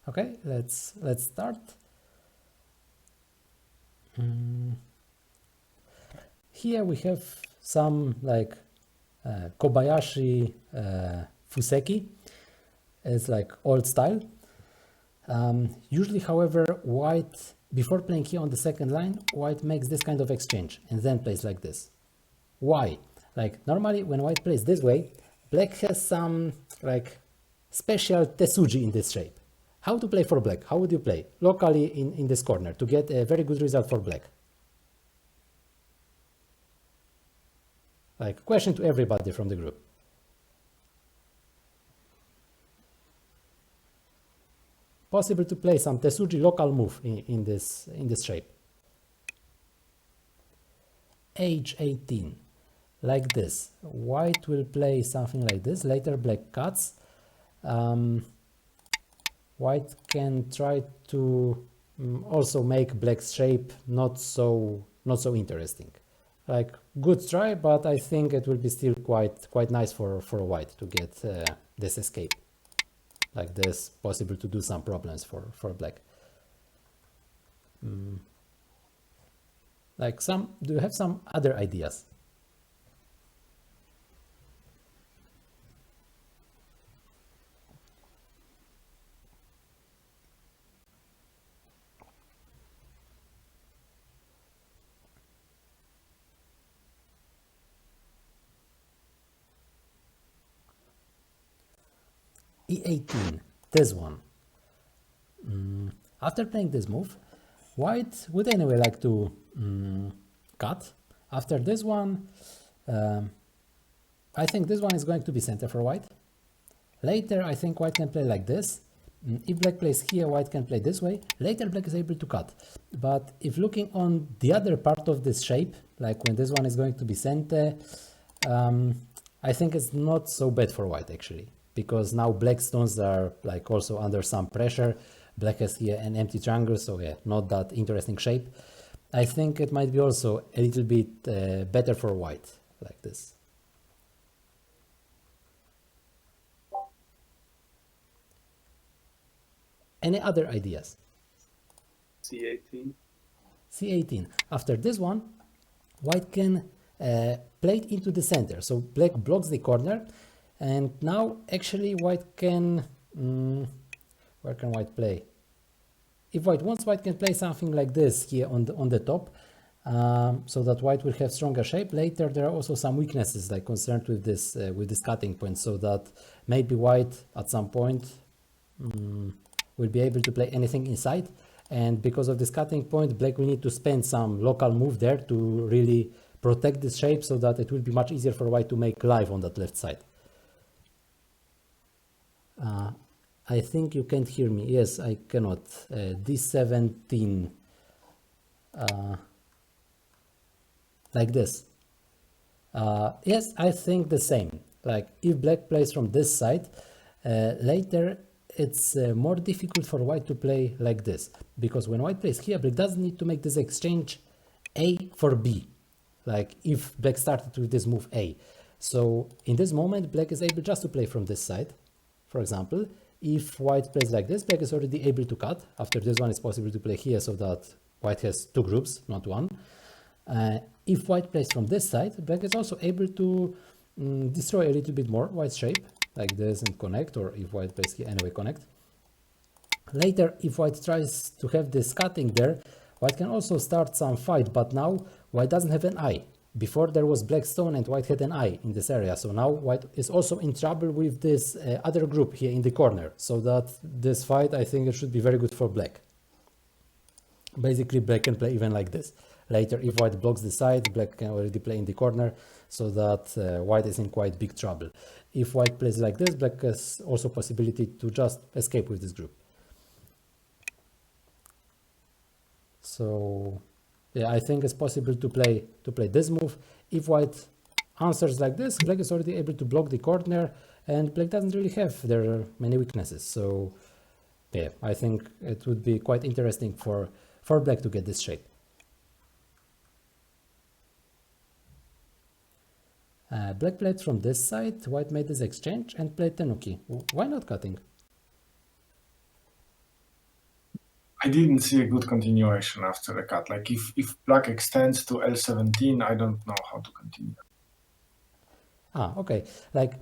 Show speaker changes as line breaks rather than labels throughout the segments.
Okay, let's start. Here we have some like Kobayashi Fuseki. It's like old style. Usually, however, white, before playing here on the second line, white makes this kind of exchange and then plays like this. Why? Like normally when white plays this way, black has some like special tesuji in this shape. How to play for black? How would you play locally in this corner to get a very good result for black? Like question to everybody from the group. Possible to play some tesuji local move in this shape. H18, like this. White will play something like this. Later black cuts. White can try to also make black's shape not so interesting. Like good try, but I think it will be still quite nice for white to get this escape. Like this, possible to do some problems for black. Like do you have some other ideas? E18, this one. After playing this move, white would anyway like to cut. After this one, I think this one is going to be center for white. Later, I think white can play like this. If black plays here, white can play this way. Later, black is able to cut. But if looking on the other part of this shape, like when this one is going to be center, I think it's not so bad for white actually, because now black stones are like also under some pressure. Black has here an empty triangle, so yeah, not that interesting shape. I think it might be also a little bit better for white, like this. Any other ideas?
C18.
C18. After this one, white can play it into the center. So black blocks the corner, and now actually white can... where can white play? If white wants, white can play something like this here on the top, so that white will have stronger shape. Later, there are also some weaknesses like concerned with this cutting point, so that maybe white at some point will be able to play anything inside, and because of this cutting point, black will need to spend some local move there to really protect this shape, so that it will be much easier for white to make live on that left side. I think you can't hear me. Yes, I cannot. D17, like this. Yes, I think the same. Like if black plays from this side, later it's more difficult for white to play like this, because when white plays here, black doesn't need to make this exchange A for B, like if black started with this move A. So in this moment, black is able just to play from this side. For example, if white plays like this, black is already able to cut. After this one, it's possible to play here, so that white has two groups, not one. If white plays from this side, black is also able to destroy a little bit more white's shape, like this, and connect, or if white plays here, anyway, connect. Later, if white tries to have this cutting there, white can also start some fight, but now white doesn't have an eye. Before there was black stone and white had an eye in this area, so now white is also in trouble with this other group here in the corner, so that this fight, I think it should be very good for black. Basically, black can play even like this. Later, if white blocks the side, black can already play in the corner, so that white is in quite big trouble. If white plays like this, black has also possibility to just escape with this group. So yeah, I think it's possible to play this move. If white answers like this, black is already able to block the corner, and black doesn't really have there many weaknesses. So yeah, I think it would be quite interesting for black to get this shape. Black played from this side, white made this exchange and played tenuki. Why not cutting?
I didn't see a good continuation after the cut. Like if black extends to L17, I don't know how to continue.
Okay. Like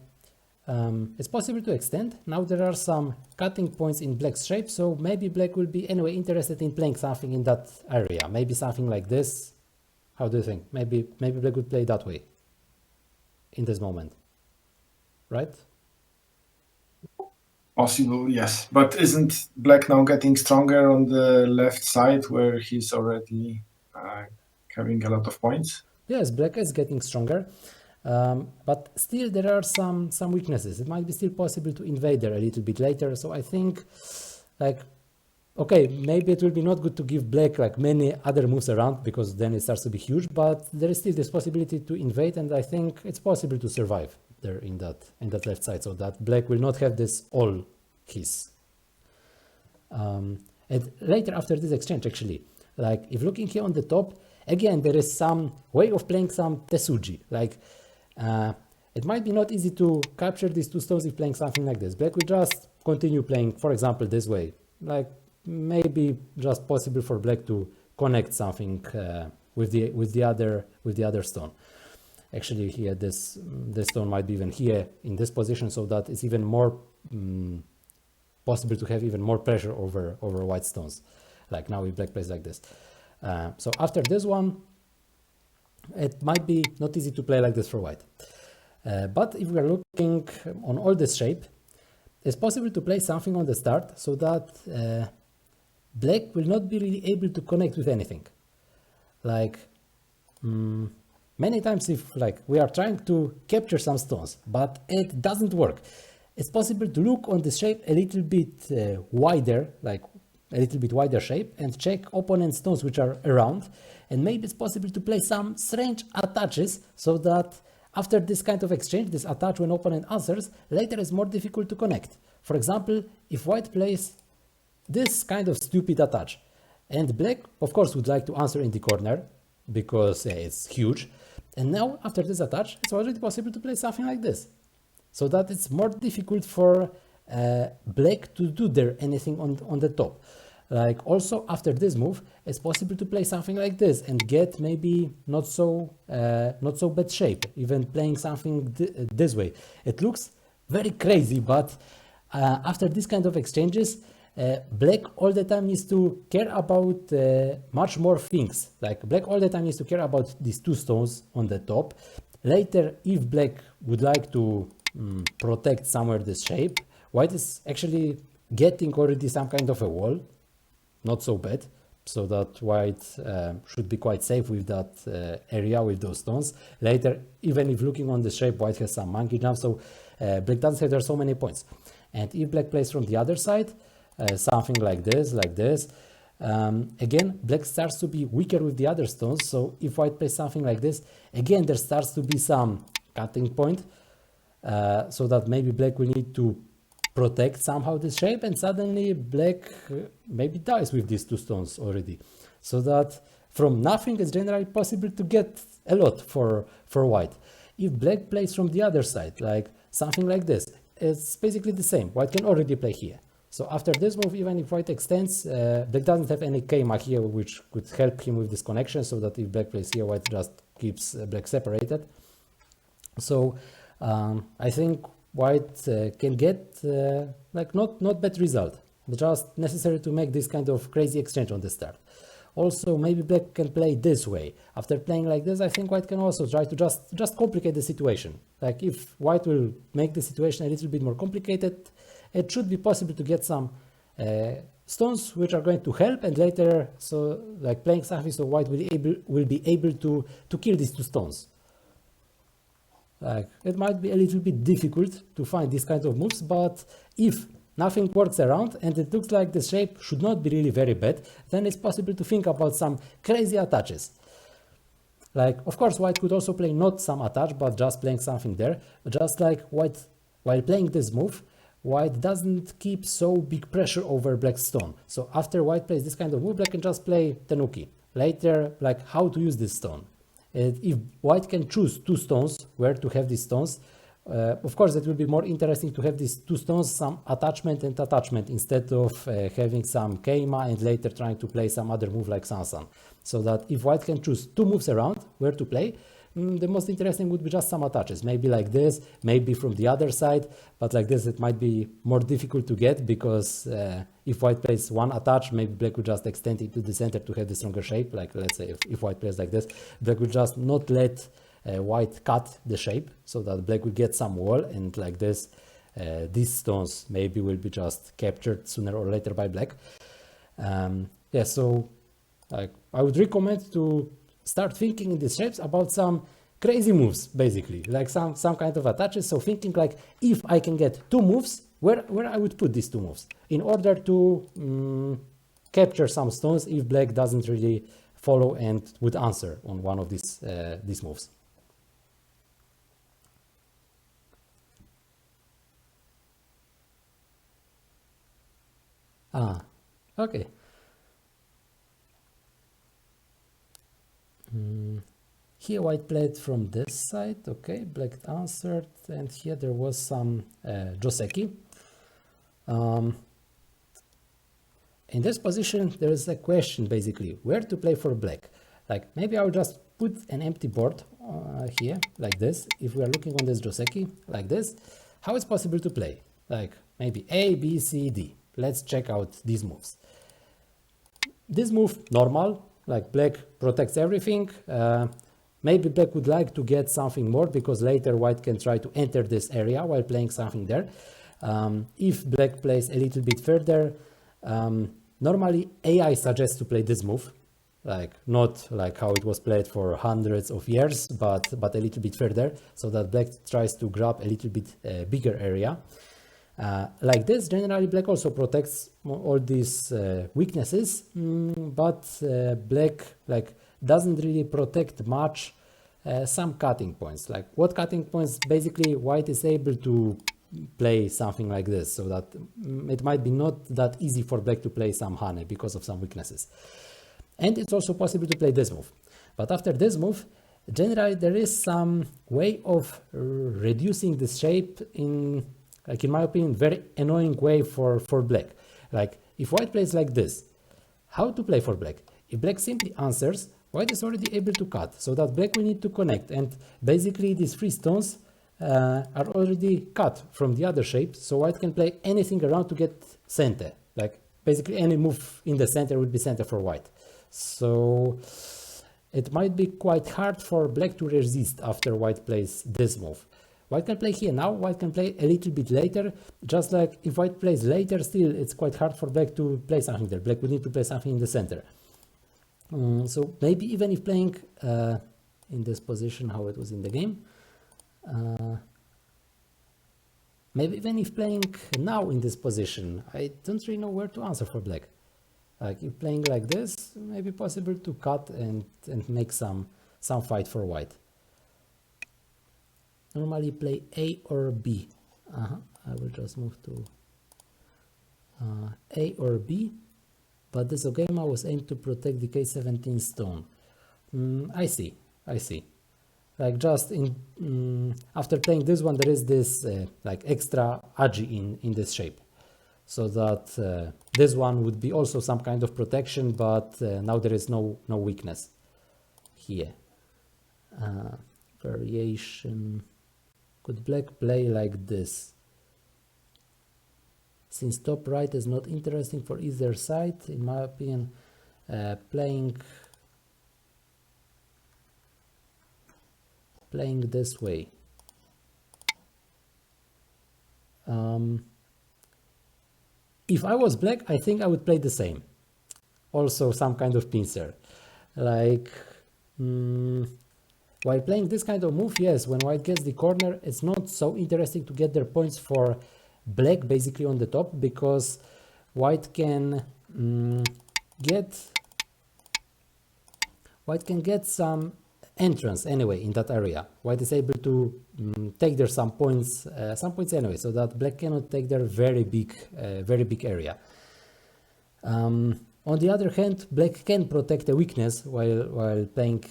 it's possible to extend. Now there are some cutting points in black's shape, so maybe black will be anyway interested in playing something in that area. Maybe something like this. How do you think? Maybe black would play that way in this moment, right?
Possible, yes. But isn't black now getting stronger on the left side where he's already having a lot of points?
Yes, black is getting stronger, but still there are some weaknesses. It might be still possible to invade there a little bit later. So I think, like, okay, maybe it will be not good to give black like many other moves around because then it starts to be huge. But there is still this possibility to invade, and I think it's possible to survive there in that left side, so that black will not have this all his. And later after this exchange, actually, like if looking here on the top, again there is some way of playing some tesuji. Like it might be not easy to capture these two stones if playing something like this. Black will just continue playing, for example, this way. Like maybe just possible for black to connect something with the other stone. Actually, here this stone might be even here in this position, so that it's even more possible to have even more pressure over white stones. Like now if black plays like this. So after this one, it might be not easy to play like this for white. But if we are looking on all this shape, it's possible to play something on the start so that black will not be really able to connect with anything. Like many times if like we are trying to capture some stones, but it doesn't work, it's possible to look on the shape a little bit wider, like a little bit wider shape, and check opponent stones which are around, and maybe it's possible to play some strange attaches so that after this kind of exchange, this attach when opponent answers, later is more difficult to connect. For example, if white plays this kind of stupid attach, and black of course would like to answer in the corner because it's huge, and now after this attach, it's already possible to play something like this, so that it's more difficult for black to do there anything on the top. Like also after this move, it's possible to play something like this and get maybe not so bad shape, even playing something this way. It looks very crazy, but after this kind of exchanges, black all the time needs to care about much more things. Like black all the time needs to care about these two stones on the top. Later, if black would like to protect somewhere this shape, white is actually getting already some kind of a wall, not so bad, so that white should be quite safe with that area with those stones. Later, even if looking on the shape, white has some monkey jump, so black doesn't have there so many points. And if black plays from the other side, something like this, again, black starts to be weaker with the other stones. So if white plays something like this, again, there starts to be some cutting point, so that maybe black will need to protect somehow this shape, and suddenly black maybe dies with these two stones already. So that from nothing, it's generally possible to get a lot for white. If black plays from the other side, like something like this, it's basically the same. White can already play here. So after this move, even if white extends, black doesn't have any Keima here, which could help him with this connection, so that if black plays here, white just keeps black separated. So I think white can get like not bad result, but just necessary to make this kind of crazy exchange on the start. Also, maybe black can play this way. After playing like this, I think white can also try to just complicate the situation. Like if white will make the situation a little bit more complicated, it should be possible to get some stones which are going to help, and later, so like playing something so white will be able to kill these two stones. Like it might be a little bit difficult to find these kinds of moves, but if nothing works around and it looks like the shape should not be really very bad, then it's possible to think about some crazy attaches. Like, of course, white could also play not some attach, but just playing something there. Just like white, while playing this move, white doesn't keep so big pressure over black's stone. So after white plays this kind of move, black can just play tenuki. Later, like how to use this stone. If white can choose two stones, where to have these stones, Of course, it will be more interesting to have these two stones, some attachment and attachment, instead of having some Keima and later trying to play some other move like Sansan. So that if white can choose two moves around where to play, the most interesting would be just some attaches. Maybe like this, maybe from the other side, but like this it might be more difficult to get, because if white plays one attach, maybe black would just extend it to the center to have the stronger shape. Like let's say if white plays like this, black would just not let white cut the shape, so that black will get some wall, and like this these stones maybe will be just captured sooner or later by black. Yeah, so like I would recommend to start thinking in these shapes about some crazy moves, basically, like some kind of attaches. So thinking like, if I can get two moves, where I would put these two moves in order to capture some stones if black doesn't really follow and would answer on one of these moves. Okay. Here white played from this side, okay, black answered, and here there was some Joseki. In this position there is a question, basically, where to play for black. Like maybe I'll just put an empty board here, like this. If we are looking on this Joseki, like this, how it's possible to play? Like maybe A, B, C, D. Let's check out these moves. This move, normal, like black protects everything. Maybe black would like to get something more, because later white can try to enter this area while playing something there. If black plays a little bit further, normally AI suggests to play this move, like not like how it was played for hundreds of years, but a little bit further, so that black tries to grab a little bit bigger area. Like this, generally black also protects all these weaknesses, but black like doesn't really protect much some cutting points. Like what cutting points? Basically white is able to play something like this, so that it might be not that easy for black to play some Hane because of some weaknesses. And it's also possible to play this move. But after this move, generally there is some way of reducing the shape in, like in my opinion, very annoying way for black. Like if white plays like this, how to play for black? If black simply answers, white is already able to cut, so that black will need to connect, and basically these three stones are already cut from the other shape, so white can play anything around to get center. Like basically any move in the center would be center for white. So it might be quite hard for black to resist after white plays this move. White can play here now, white can play a little bit later. Just like if white plays later, still it's quite hard for black to play something there. Black would need to play something in the center. So maybe even if playing in this position, how it was in the game, maybe even if playing now in this position, I don't really know where to answer for black. Like if playing like this, maybe possible to cut and make some fight for white. Normally play A or B. I will just move to A or B, but this Ogema was aimed to protect the K17 stone. I see. Like just in after playing this one, there is this like extra agi in this shape, so that this one would be also some kind of protection, but now there is no weakness here. Variation. Could black play like this? Since top right is not interesting for either side, in my opinion, playing this way. If I was black, I think I would play the same. Also some kind of pincer. Like, while playing this kind of move, yes, when white gets the corner, it's not so interesting to get their points for black basically on the top, because white can get some entrance anyway in that area. White is able to take there some points anyway, so that black cannot take their very big area. On the other hand, black can protect a weakness while playing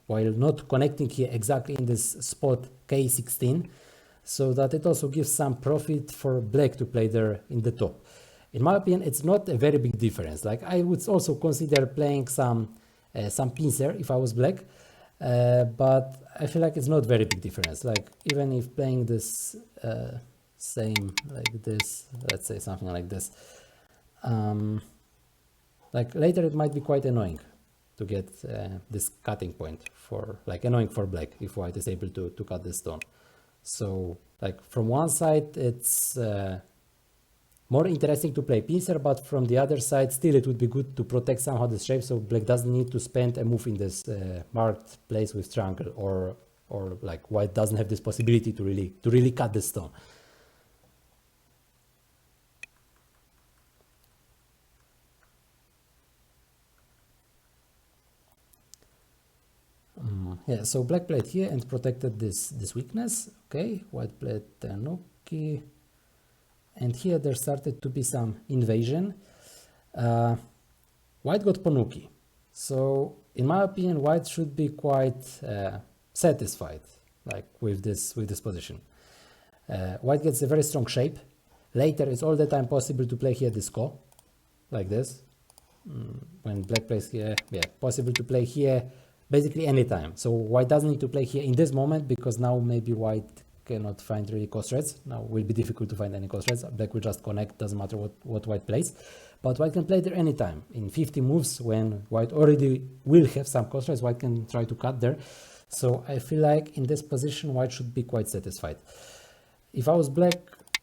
while not connecting here exactly in this spot K16. so that it also gives some profit for black to play there in the top. In my opinion, it's not a very big difference. Like I would also consider playing some pincer if I was black, but I feel like it's not very big difference. Like even if playing this same like this, let's say something like this, like later it might be quite annoying to get this cutting point, for like annoying for black if white is able to cut the stone. So like from one side it's more interesting to play pincer, but from the other side still it would be good to protect somehow the shape, so black doesn't need to spend a move in this marked place with triangle, or like white doesn't have this possibility to really cut the stone. Yeah, so black played here and protected this weakness. Okay, white played Tanuki, and here there started to be some invasion. White got Ponuki, so in my opinion, white should be quite satisfied, like with this position. White gets a very strong shape. Later, it's all the time possible to play here this ko, like this. When black plays here, yeah, possible to play here basically anytime. So white doesn't need to play here in this moment, because now maybe white cannot find really cross threads. Now will be difficult to find any cross threads. Black will just connect, doesn't matter what white plays. But white can play there anytime. In 50 moves, when white already will have some cross threads, white can try to cut there. So I feel like in this position, white should be quite satisfied. If I was black,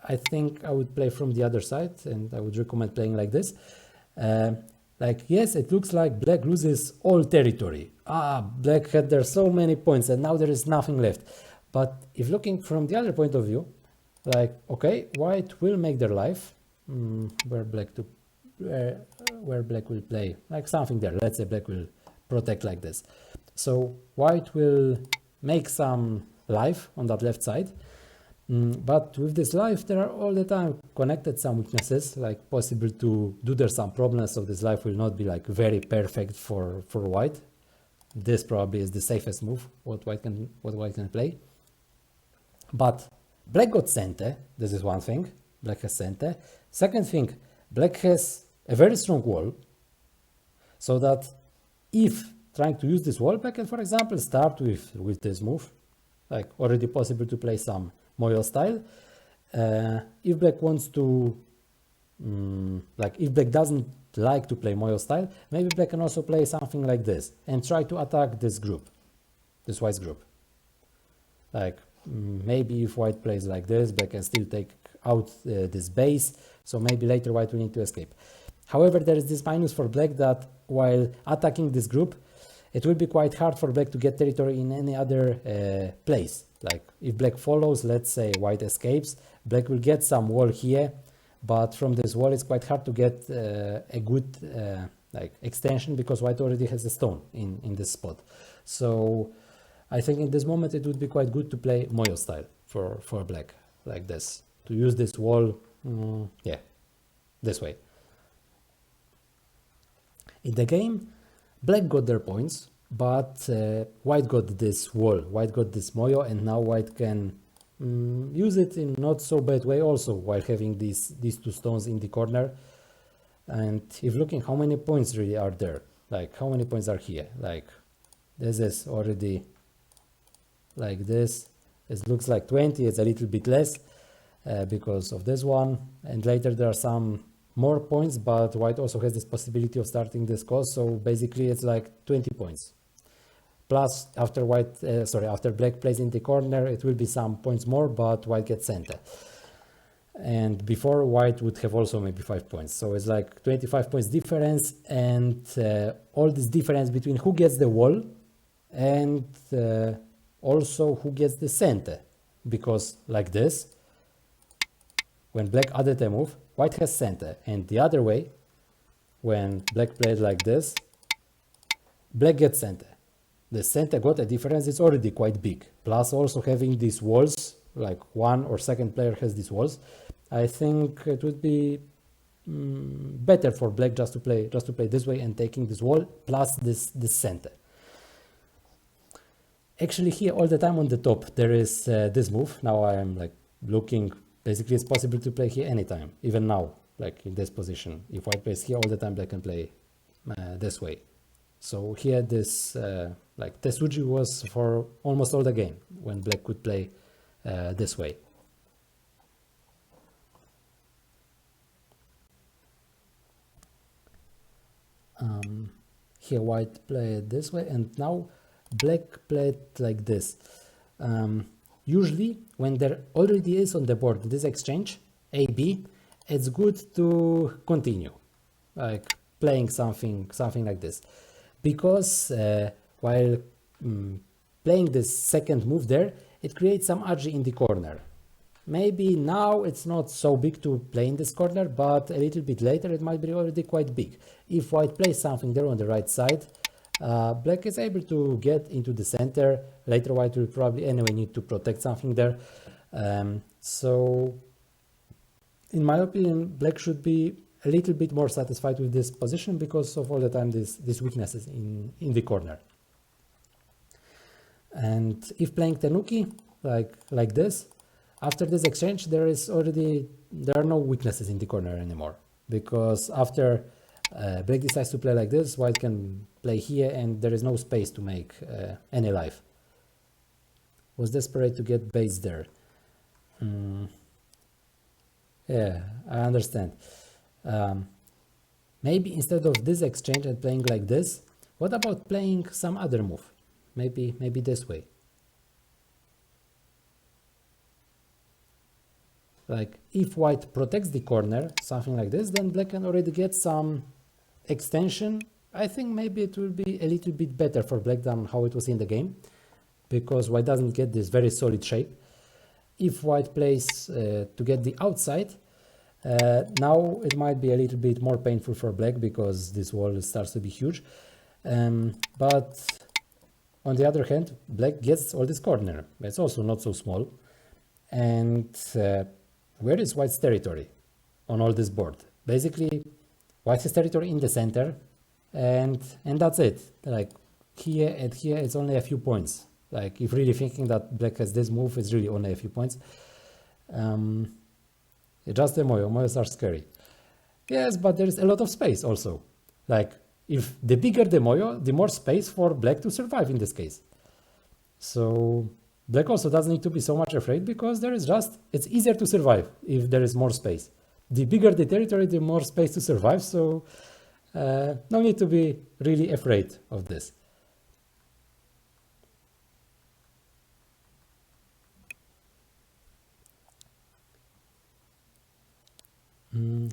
I think I would play from the other side, and I would recommend playing like this. Like, yes, it looks like black loses all territory. Black had there so many points and now there is nothing left. But if looking from the other point of view, like, okay, white will make their life, where black will play, like something there. Let's say black will protect like this. So white will make some life on that left side. But with this life, there are all the time connected some weaknesses, like possible to do there some problems, so this life will not be like very perfect for white. This probably is the safest move what white can play. But black got cente, this is one thing, black has cente. Second thing, black has a very strong wall, so that if trying to use this wall, black can, for example, start with this move, like already possible to play some Moyo style. If black wants to, like if black doesn't like to play Moyo style, maybe black can also play something like this and try to attack this group, this white's group. Like maybe if white plays like this, black can still take out this base, so maybe later white will need to escape. However, there is this minus for black, that while attacking this group, it will be quite hard for black to get territory in any other place. Like if black follows, let's say white escapes, black will get some wall here, but from this wall it's quite hard to get a good like extension, because white already has a stone in this spot. So I think in this moment it would be quite good to play Moyo style for black, like this, to use this wall, yeah, this way. In the game, black got their points, but white got this wall, white got this Moyo, and now white can use it in not so bad way also, while having these two stones in the corner. And if looking how many points really are there, like how many points are here, like this is already like this, it looks like 20, it's a little bit less because of this one, and later there are some more points, but white also has this possibility of starting this course, so basically it's like 20 points. Plus after after black plays in the corner, it will be some points more, but white gets center. And before, white would have also maybe 5 points, so it's like 25 points difference, and all this difference between who gets the wall and also who gets the center, because like this, when black added a move, white has center, and the other way, when black played like this, black gets center. The center got a difference, it's already quite big. Plus also having these walls, like one or second player has these walls, I think it would be better for black just to play this way and taking this wall plus this center. Actually, here all the time on the top there is this move. Now I am like looking. Basically, it's possible to play here anytime, even now, like in this position. If white plays here all the time, black can play this way. So here this like Tesuji was for almost all the game when black could play this way. Here white played this way, and now black played like this. Usually when there already is on the board this exchange AB, it's good to continue like playing something like this, because while playing this second move there, it creates some RG in the corner. Maybe now it's not so big to play in this corner, but a little bit later it might be already quite big. If white plays something there on the right side, black is able to get into the center. Later white will probably anyway need to protect something there. So in my opinion, black should be a little bit more satisfied with this position because of all the time these weaknesses in the corner. And if playing Tenuki like this, after this exchange there are no weaknesses in the corner anymore, because after black decides to play like this, white can play here and there is no space to make any life. Was desperate to get base there. Yeah, I understand. Maybe instead of this exchange and playing like this, what about playing some other move? Maybe this way. Like if white protects the corner, something like this, then black can already get some extension. I think maybe it will be a little bit better for black than how it was in the game, because white doesn't get this very solid shape. If white plays to get the outside, now it might be a little bit more painful for black because this wall starts to be huge. But on the other hand, black gets all this corner. It's also not so small. And where is white's territory on all this board? Basically, white has territory in the center, and that's it. Like here and here, it's only a few points. Like if really thinking that black has this move, it's really only a few points. Just the moyo. Moyos are scary. Yes, but there's a lot of space also. Like if the bigger the moyo, the more space for black to survive in this case. So black also doesn't need to be so much afraid, because it's easier to survive if there is more space. The bigger the territory, the more space to survive. So no need to be really afraid of this.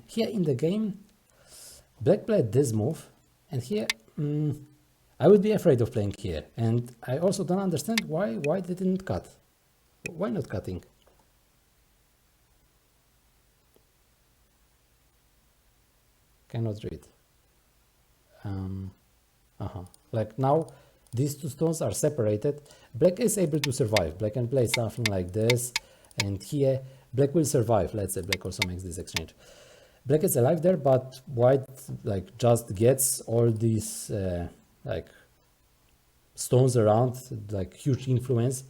Here in the game, black played this move, and here I would be afraid of playing here. And I also don't understand why white didn't cut. Why not cutting? Cannot read. Like now, these two stones are separated. Black is able to survive. Black can play something like this, and here black will survive. Let's say black also makes this exchange. Black is alive there, but white like just gets all these like stones around, like huge influence.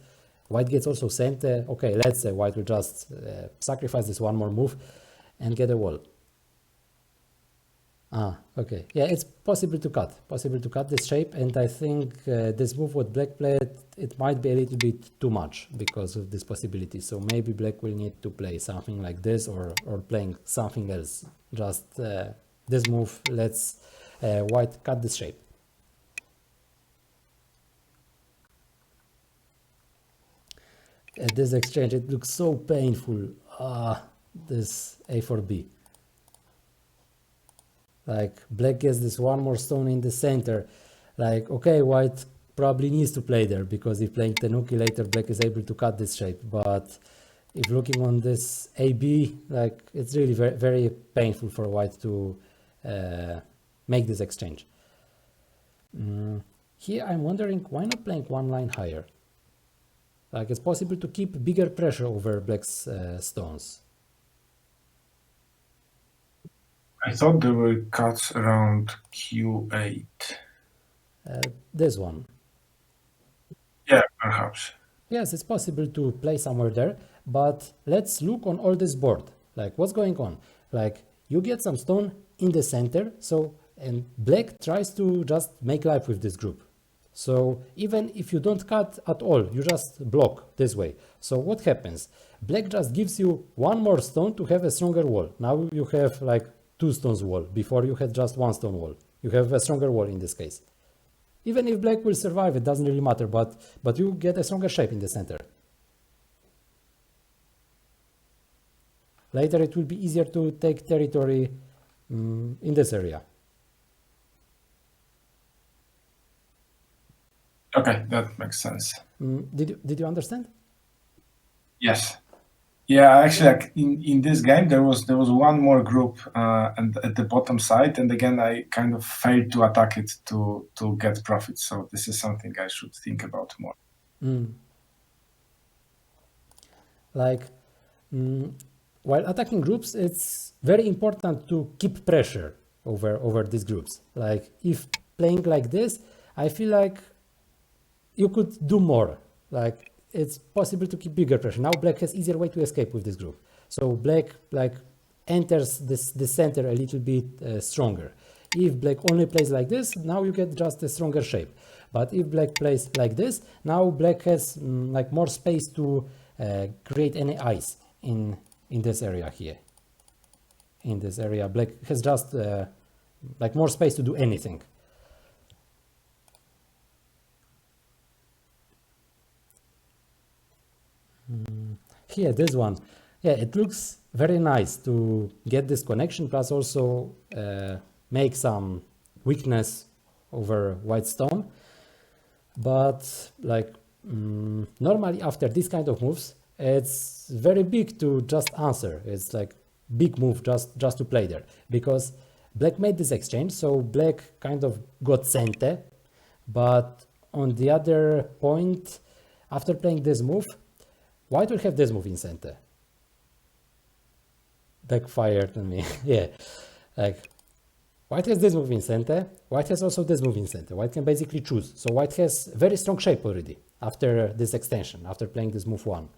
White gets also sent. Okay, let's say white will just sacrifice this one more move and get a wall. Okay. Yeah, it's possible to cut this shape, and I think this move what black played, it might be a little bit too much because of this possibility. So maybe black will need to play something like this, or playing something else. Just this move, let's white cut this shape. At this exchange, it looks so painful. This A for B. Like black gets this one more stone in the center. Like, okay, white probably needs to play there, because if playing Tenuki later, black is able to cut this shape. But if looking on this AB, like it's really very, very painful for white to make this exchange. Here I'm wondering, why not playing one line higher? Like it's possible to keep bigger pressure over black's stones.
I thought there were cuts around Q8.
This one.
Yeah, perhaps.
Yes, it's possible to play somewhere there, but let's look on all this board. Like what's going on? Like you get some stone in the center, so and black tries to just make life with this group. So even if you don't cut at all, you just block this way. So what happens? Black just gives you one more stone to have a stronger wall. Now you have like 2 stones wall. Before you had just 1 stone wall. You have a stronger wall in this case. Even if black will survive, it doesn't really matter, but you get a stronger shape in the center. Later it will be easier to take territory in this area.
Okay, that makes sense.
Did you understand?
Yes. Yeah, actually, like in this game, there was one more group and at the bottom side, and again, I kind of failed to attack it to get profit. So this is something I should think about more.
Like while attacking groups, it's very important to keep pressure over these groups. Like if playing like this, I feel like you could do more. Like it's possible to keep bigger pressure. Now black has easier way to escape with this group. So black like enters the center a little bit stronger. If black only plays like this, now you get just a stronger shape. But if black plays like this, now black has like more space to create any ice in this area here. In this area, black has just like more space to do anything. Here, this one, yeah, it looks very nice to get this connection, plus also make some weakness over white stone. But like normally after this kind of moves, it's very big to just answer. It's like big move just to play there, because black made this exchange, so black kind of got cente, but on the other point, after playing this move, white will have this move in center. Backfired on me. Yeah, like white has this move in center, white has also this move in center. White can basically choose. So white has very strong shape already after this extension, after playing this move 1.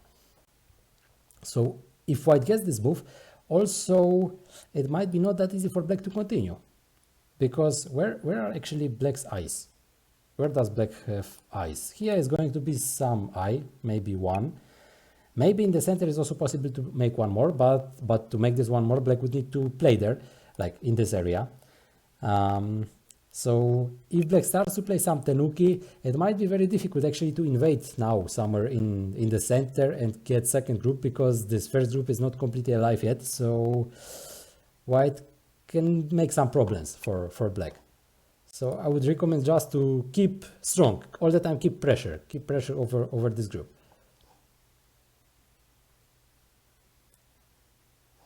So if white gets this move, also it might be not that easy for black to continue. Because where are actually black's eyes? Where does black have eyes? Here is going to be some eye, maybe 1. Maybe in the center is also possible to make 1 more, but to make this 1 more, black would need to play there, like in this area. So if black starts to play some tenuki, it might be very difficult actually to invade now somewhere in the center and get second group, because this first group is not completely alive yet. So white can make some problems for black. So I would recommend just to keep strong all the time, keep pressure over this group.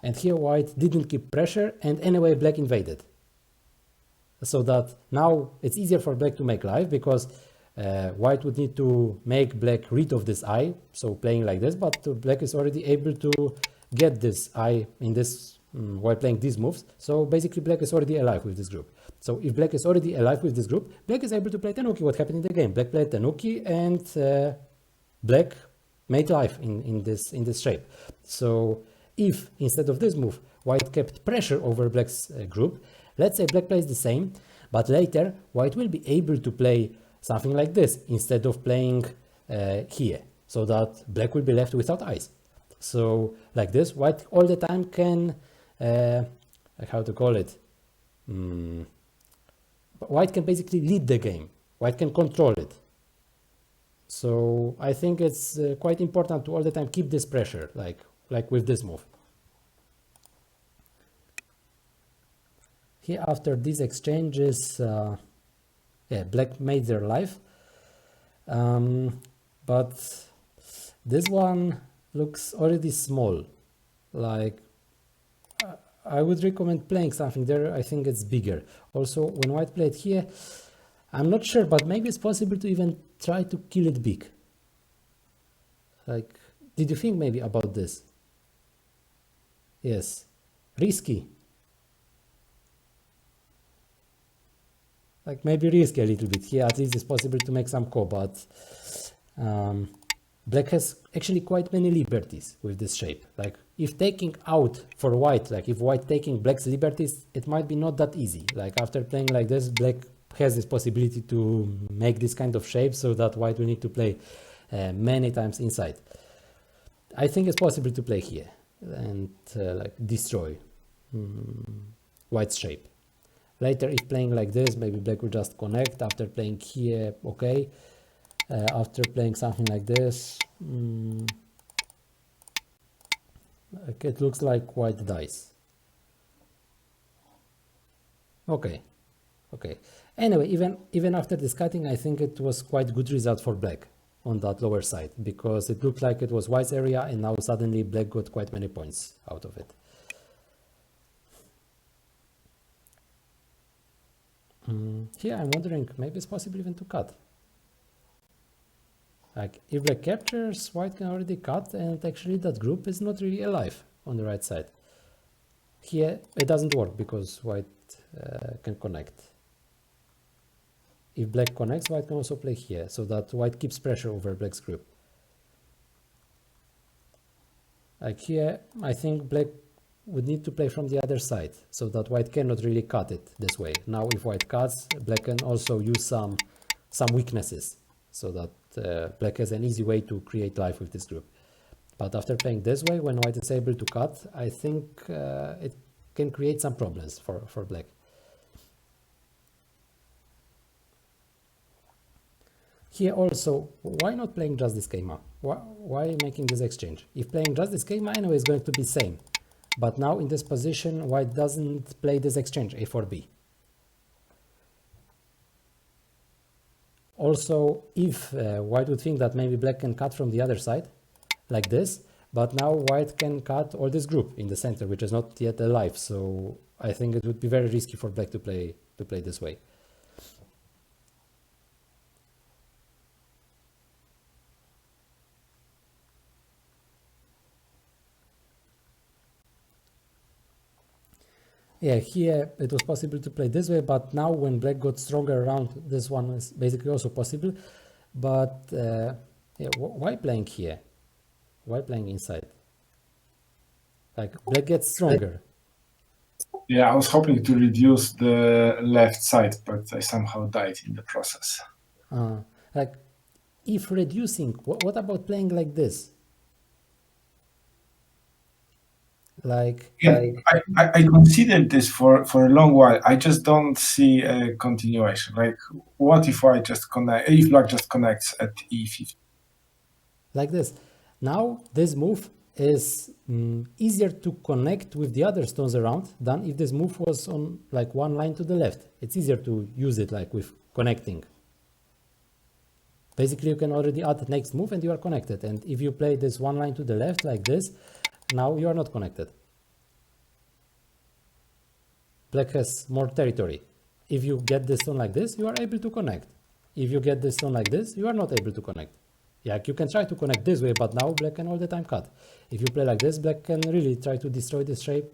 And here white didn't keep pressure, and anyway black invaded. So that now it's easier for black to make life, because white would need to make black rid of this eye, so playing like this, but black is already able to get this eye in this while playing these moves. So basically black is already alive with this group. So if black is already alive with this group, black is able to play tenuki. What happened in the game? Black played tenuki, and black made life in this shape. So if instead of this move, white kept pressure over black's group, let's say black plays the same, but later white will be able to play something like this instead of playing here, so that black will be left without eyes. So like this, white all the time can, how to call it, white can basically lead the game, white can control it. So I think it's quite important to all the time keep this pressure, like with this move. Here after these exchanges, yeah, black made their life, but this one looks already small. Like I would recommend playing something there. I think it's bigger. Also, when white played here, I'm not sure, but maybe it's possible to even try to kill it big. Like, did you think maybe about this? Yes, risky. Like maybe risky a little bit. Here at least it's possible to make some ko, but Black has actually quite many liberties with this shape. Like if taking out for white, like if white taking black's liberties, it might be not that easy. Like after playing like this, black has this possibility to make this kind of shape so that white will need to play many times inside. I think it's possible to play here and like destroy white's shape. Later, if playing like this, maybe black will just connect. After playing here, okay. After playing something like this, it looks like white dies. Okay. Anyway, even after this cutting, I think it was quite good result for black on that lower side, because it looked like it was white's area, and now suddenly black got quite many points out of it. Here I'm wondering, maybe it's possible even to cut. Like if black captures, white can already cut, and actually that group is not really alive on the right side. Here it doesn't work because white can connect. If black connects, white can also play here, so that white keeps pressure over black's group. Like here, I think black would need to play from the other side, so that white cannot really cut it this way. Now if white cuts, black can also use some weaknesses, so that black has an easy way to create life with this group. But after playing this way, when white is able to cut, I think it can create some problems for black. Here also, why not playing just this schema? Why making this exchange? If playing just this schema, anyway, it's going to be same. But now in this position, white doesn't play this exchange, a4b. Also, if white would think that maybe black can cut from the other side, like this, but now white can cut all this group in the center, which is not yet alive. So I think it would be very risky for black to play this way. Yeah, here it was possible to play this way, but now when black got stronger around, this one is basically also possible. But yeah, why playing here? Why playing inside? Like black gets stronger.
Yeah, I was hoping to reduce the left side, but I somehow died in the process.
Like if reducing, what about playing like this? Like
yeah, I considered this for a long while. I just don't see a continuation. Like, what if I just connect? If black just connects at e50?
Like this. Now this move is easier to connect with the other stones around than if this move was on like one line to the left. It's easier to use it like with connecting. Basically, you can already add the next move and you are connected. And if you play this one line to the left like this, now you are not connected. Black has more territory. If you get this stone like this, you are able to connect. If you get this stone like this, you are not able to connect. Yeah, you can try to connect this way, but now black can all the time cut. If you play like this, black can really try to destroy this shape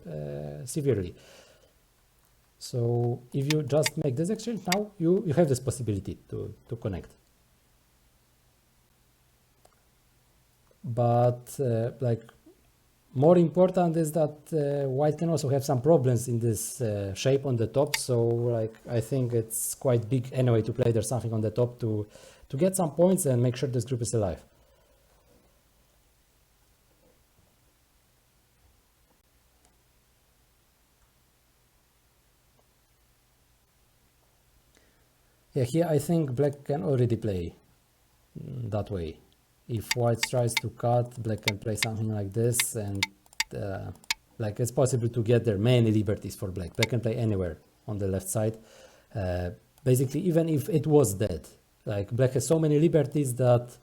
severely. So if you just make this exchange, now you have this possibility to connect. But like more important is that white can also have some problems in this shape on the top. So like I think it's quite big anyway to play there's something on the top to get some points and make sure this group is alive. Yeah, here I think black can already play that way. If white tries to cut, black can play something like this, and like it's possible to get there many liberties for black. Black can play anywhere on the left side. Basically, even if it was dead, like black has so many liberties that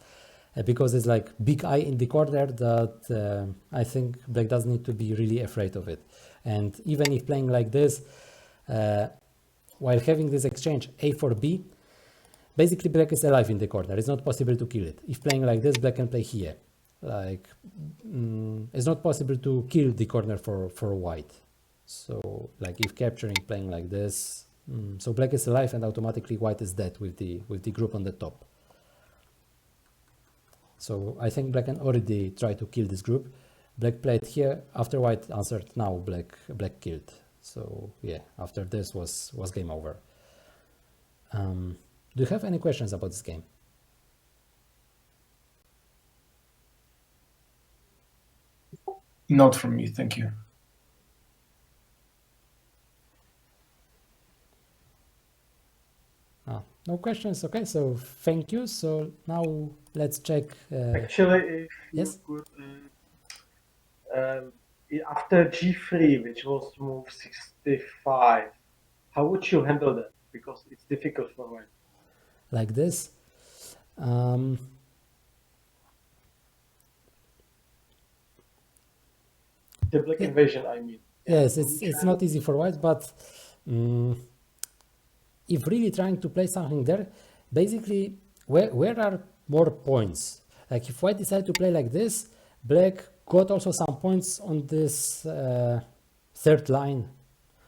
because it's like big eye in the corner that I think black doesn't need to be really afraid of it. And even if playing like this, while having this exchange a for b, basically black is alive in the corner. It's not possible to kill it. If playing like this, black can play here. Like it's not possible to kill the corner for white. So like if capturing, playing like this, so black is alive and automatically white is dead with the group on the top. So I think black can already try to kill this group. Black played here, after white answered, now black killed. So yeah, after this was game over. Do you have any questions about this game?
Not from me, thank you.
No questions. Okay, so thank you. So now let's check.
Actually, if
Yes?
you could, after G3, which was move 65, how would you handle that? Because it's difficult for white.
Like this.
The black
Yeah.
invasion, I mean.
Yes, it's not easy for white, but if really trying to play something there, basically, where are more points? Like if white decided to play like this, black got also some points on this third line.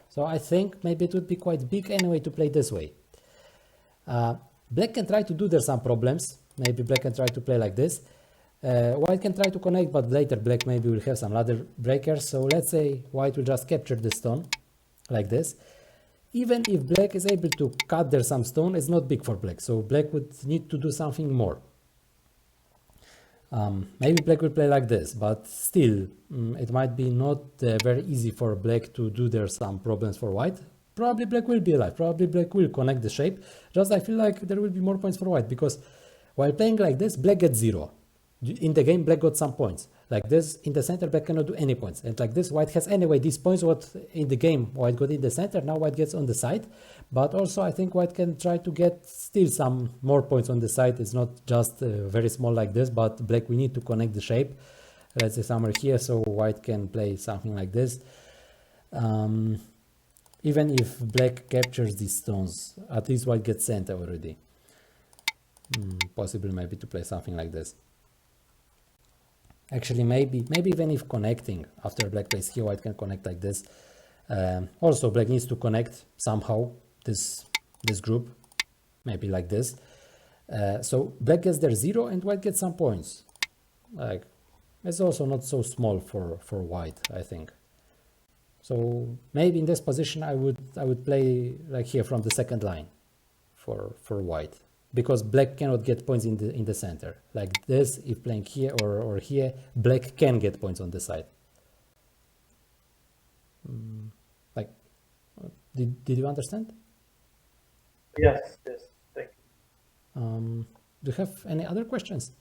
So I think maybe it would be quite big anyway to play this way. Black can try to do there some problems. Maybe black can try to play like this. White can try to connect, but later black maybe will have some ladder breakers. So let's say white will just capture the stone like this. Even if black is able to cut there some stone, it's not big for black. So black would need to do something more. Maybe black will play like this, but still, it might be not very easy for black to do there some problems for white. Probably black will be alive. Probably black will connect the shape. Just I feel like there will be more points for white because while playing like this, black gets 0. In the game, black got some points. Like this, in the center, black cannot do any points. And like this, white has anyway these points what in the game white got in the center. Now white gets on the side. But also I think white can try to get still some more points on the side. It's not just very small like this, but black we need to connect the shape. Let's say somewhere here, so white can play something like this. Even if black captures these stones, at least white gets center already. Possible maybe to play something like this. Actually, maybe even if connecting after black plays here, white can connect like this. Also, black needs to connect somehow this group, maybe like this. So black gets their 0 and white gets some points. Like it's also not so small for white, I think. So maybe in this position I would play like here from the second line for white. Because black cannot get points in the center. Like this, if playing here or here, black can get points on the side. Like, did you understand?
Yes, thank you.
Do you have any other questions?